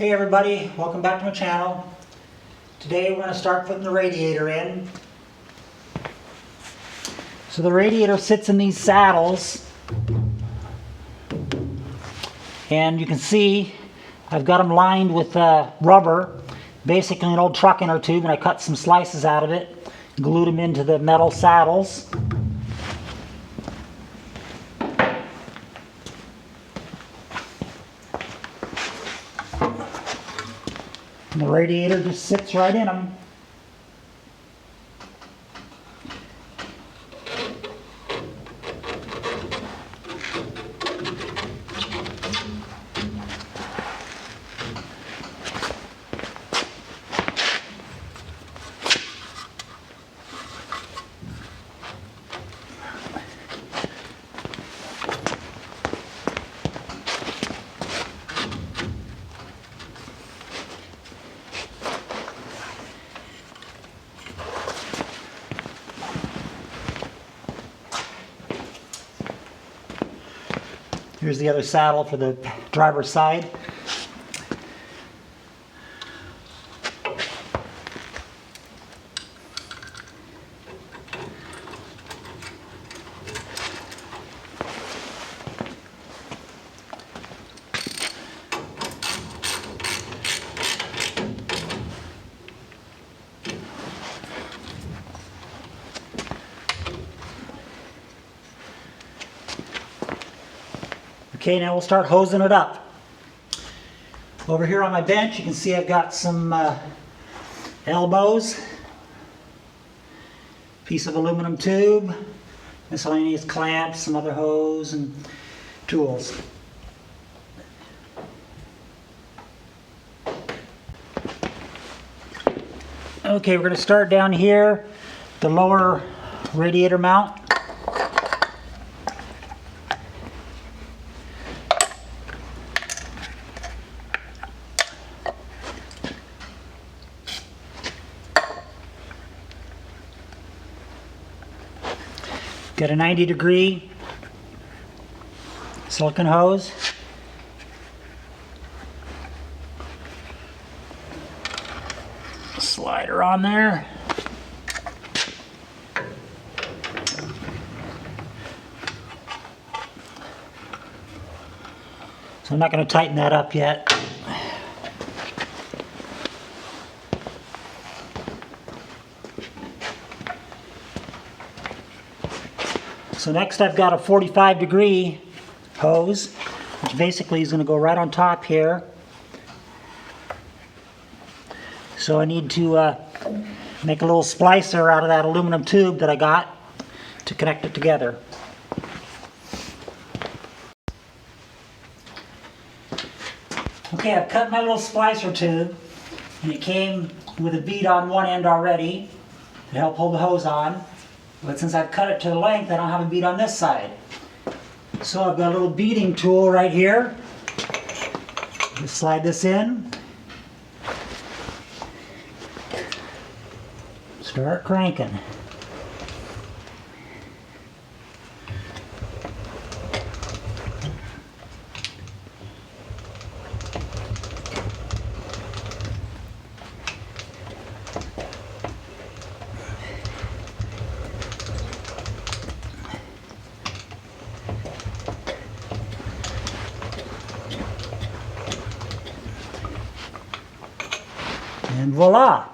Hey everybody, welcome back to my channel. Today we're going to start putting the radiator in. So the radiator sits in these saddles, and you can see I've got them lined with rubber, basically an old truck inner tube, and I cut some slices out of it, glued them into the metal saddles. And the radiator just sits right in them. Here's the other saddle for the driver's side. Okay, now we'll start hosing it up. Over here on my bench, you can see I've got some elbows, piece of aluminum tube, miscellaneous clamps, some other hose, and tools. Okay, we're going to start down here, the lower radiator mount. Got a 90-degree silicone hose. Slider on there. So I'm not going to tighten that up yet. So next I've got a 45-degree hose, which basically is going to go right on top here. So I need to make a little splicer out of that aluminum tube that I got to connect it together. Okay, I've cut my little splicer tube, and it came with a bead on one end already to help hold the hose on. But since I've cut it to the length, I don't have a bead on this side. So I've got a little beading tool right here. Just slide this in. Start cranking. And voila!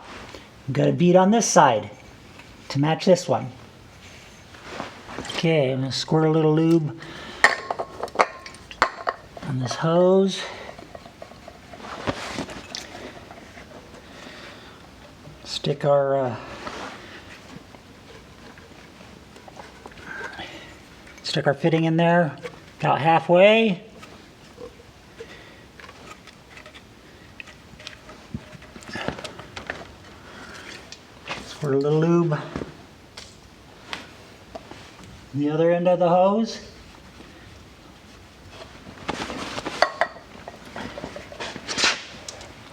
Got a bead on this side to match this one. Okay, I'm going to squirt a little lube on this hose. Stick our fitting in there about halfway. Squirt a little lube on the other end of the hose.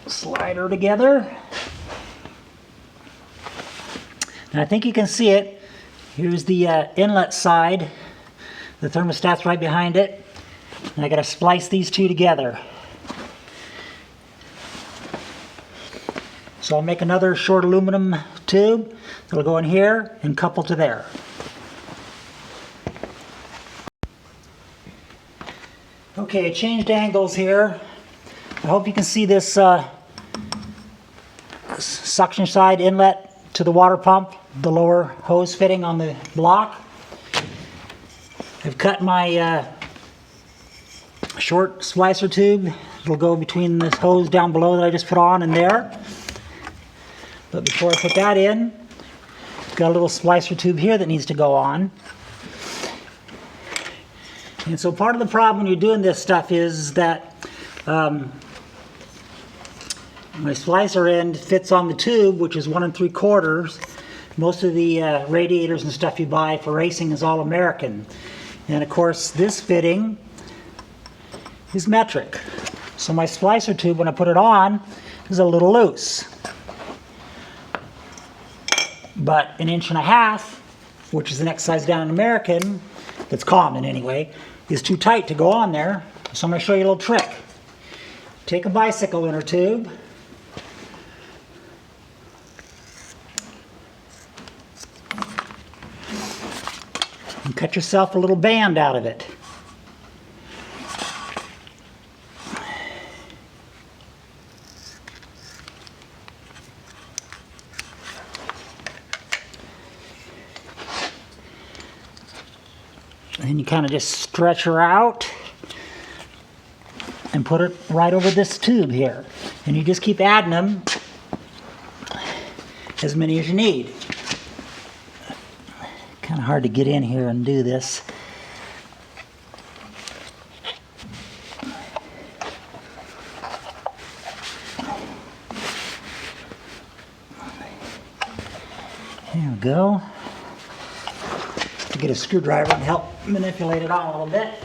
Slide her together. And I think you can see it. Here's the inlet side. The thermostat's right behind it. And I got to splice these two together. So I'll make another short aluminum tube that'll go in here and couple to there. Okay, I changed angles here. I hope you can see this suction side inlet to the water pump, the lower hose fitting on the block. I've cut my short splicer tube. It'll go between this hose down below that I just put on and there. But before I put that in, I've got a little splicer tube here that needs to go on. And so part of the problem when you're doing this stuff is that my splicer end fits on the tube, which is 1 3/4. Most of the radiators and stuff you buy for racing is all American. And of course this fitting is metric. So my splicer tube, when I put it on, is a little loose. But 1.5 inches, which is the next size down in American, that's common anyway, is too tight to go on there. So I'm going to show you a little trick. Take a bicycle inner tube, and cut yourself a little band out of it. And then you kind of just stretch her out and put it right over this tube here. And you just keep adding them as many as you need. Kind of hard to get in here and do this. There we go. Get a screwdriver and help manipulate it on a little bit.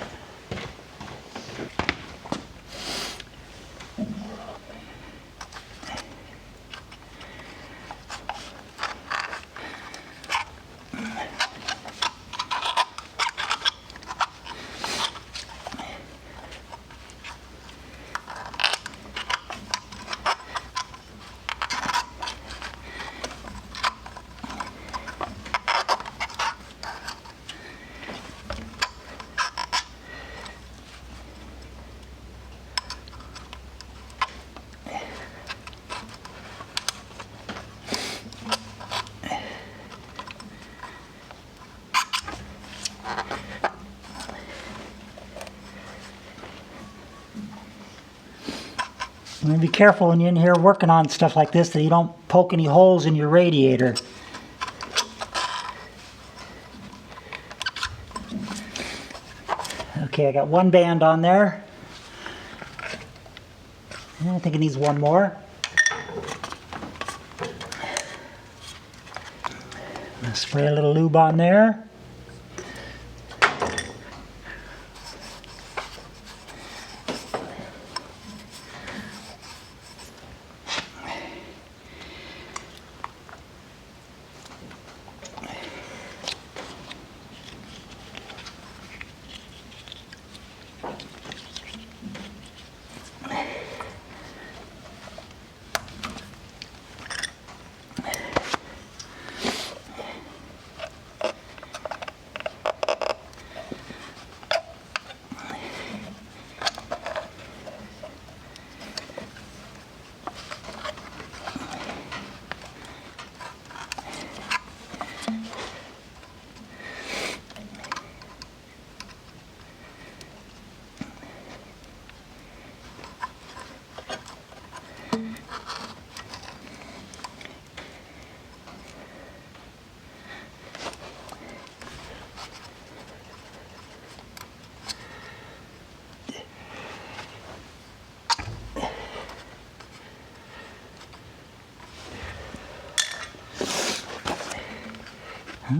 And be careful when you're in here working on stuff like this that you don't poke any holes in your radiator. Okay, I got one band on there. And I think it needs one more. I'll spray a little lube on there.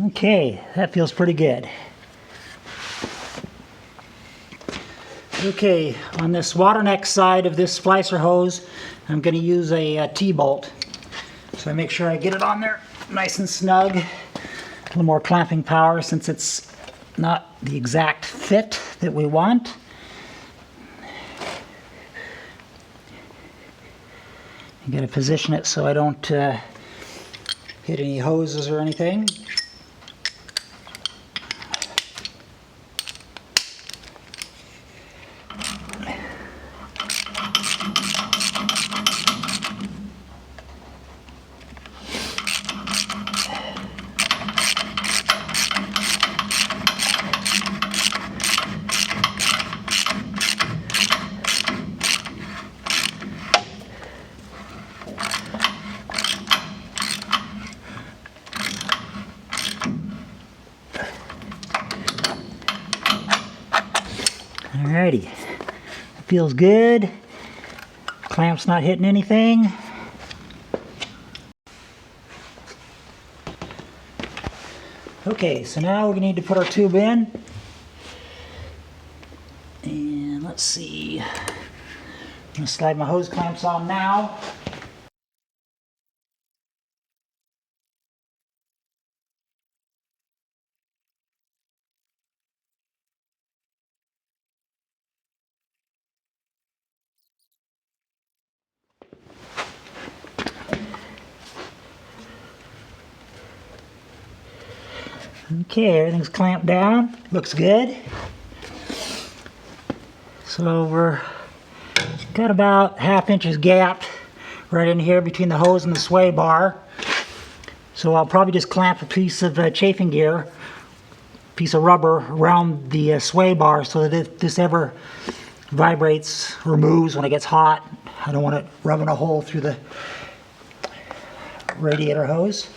Okay, that feels pretty good. Okay, on this water neck side of this splicer hose, I'm going to use a T-bolt. So I make sure I get it on there nice and snug. A little more clamping power since it's not the exact fit that we want. I'm going to position it so I don't hit any hoses or anything. Alrighty, feels good. Clamp's not hitting anything. Okay, so now we're going to need to put our tube in. And let's see. I'm going to slide my hose clamps on now. Okay, everything's clamped down. Looks good. So we're got about 1/2 inches gap right in here between the hose and the sway bar. So I'll probably just clamp a piece of chafing gear, piece of rubber around the sway bar so that if this ever vibrates or moves when it gets hot, I don't want it rubbing a hole through the radiator hose.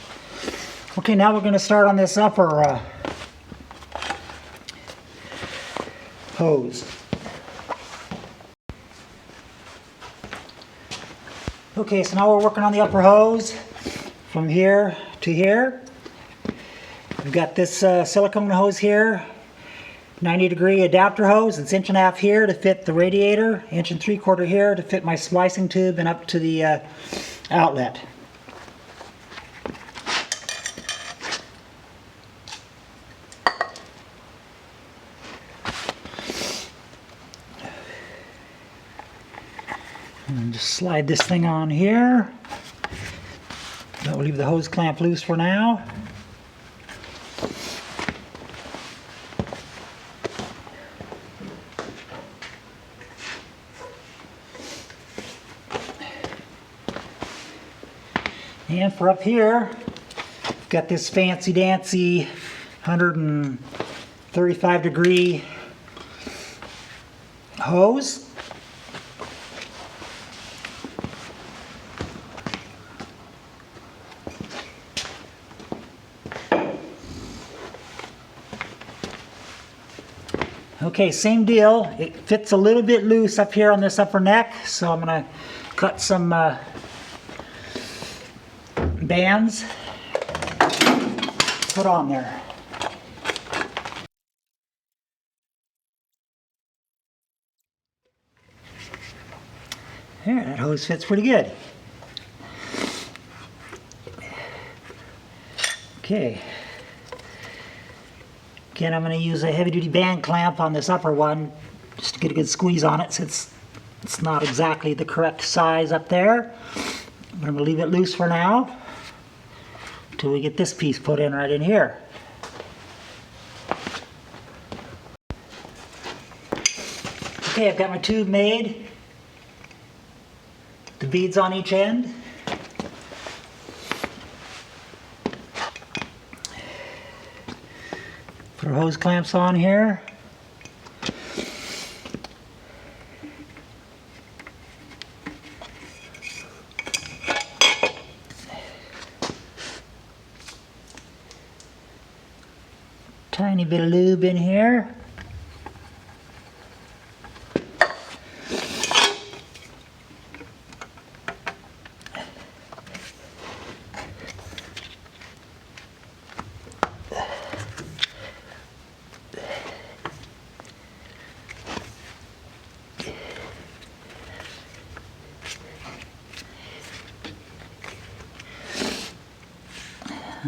Okay, now we're going to start on this upper hose. Okay, so now we're working on the upper hose from here to here. We've got this silicone hose here, 90-degree adapter hose. It's 1.5 inches here to fit the radiator, 1.75 inches here to fit my splicing tube and up to the outlet. And just slide this thing on here. That will leave the hose clamp loose for now. And for up here, I've got this fancy dancy 135-degree hose. Okay, same deal. It fits a little bit loose up here on this upper neck, so I'm going to cut some bands, put on there. There, that hose fits pretty good. Okay. Again, I'm going to use a heavy-duty band clamp on this upper one just to get a good squeeze on it since it's not exactly the correct size up there. But I'm going to leave it loose for now until we get this piece put in right in here. Okay, I've got my tube made. The beads on each end. Put our hose clamps on here. Tiny bit of lube in here.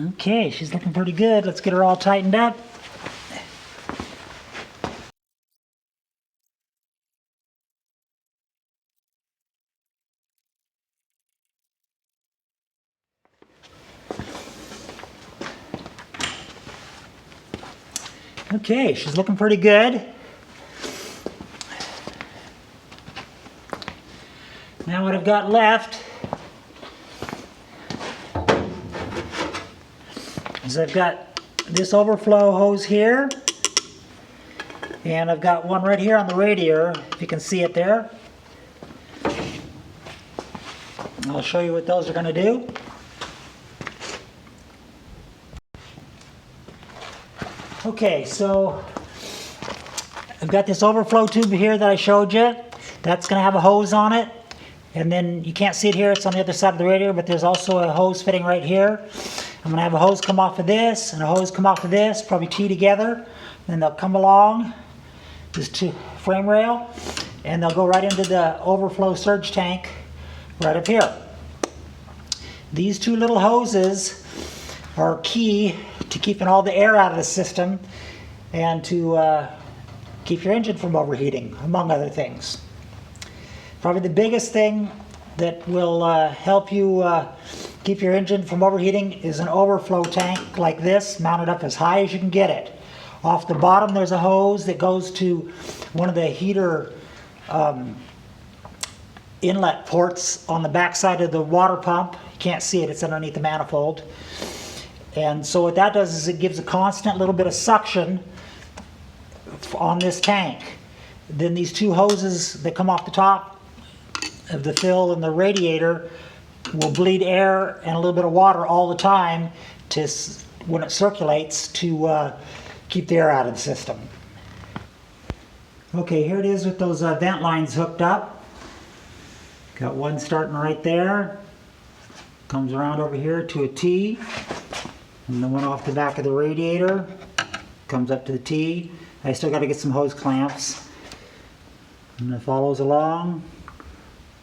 Okay, she's looking pretty good. Let's get her all tightened up. Okay, she's looking pretty good. Now what I've got left is I've got this overflow hose here, and I've got one right here on the radiator, if you can see it there. I'll show you what those are going to do. Okay, so I've got this overflow tube here that I showed you. That's going to have a hose on it. And then you can't see it here, it's on the other side of the radiator, but there's also a hose fitting right here. I'm going to have a hose come off of this and a hose come off of this, probably two together. Then they'll come along this frame rail and they'll go right into the overflow surge tank right up here. These two little hoses are key to keeping all the air out of the system and to keep your engine from overheating, among other things. Probably the biggest thing that will help you keep your engine from overheating is an overflow tank like this, mounted up as high as you can get it. Off the bottom there's a hose that goes to one of the heater inlet ports on the back side of the water pump. You can't see it, it's underneath the manifold. And so what that does is it gives a constant little bit of suction on this tank. Then these two hoses that come off the top of the fill and the radiator will bleed air and a little bit of water all the time to, when it circulates, to keep the air out of the system. Okay, here it is with those vent lines hooked up. Got one starting right there, comes around over here to a T, and the one off the back of the radiator comes up to the T. I still got to get some hose clamps, and it follows along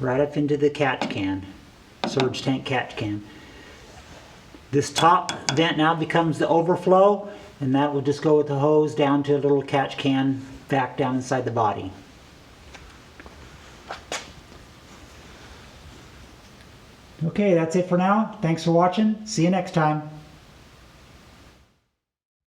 right up into the catch can, surge tank catch can. This top vent now becomes the overflow, and that will just go with the hose down to a little catch can back down inside the body. Okay, that's it for now. Thanks for watching. See you next time.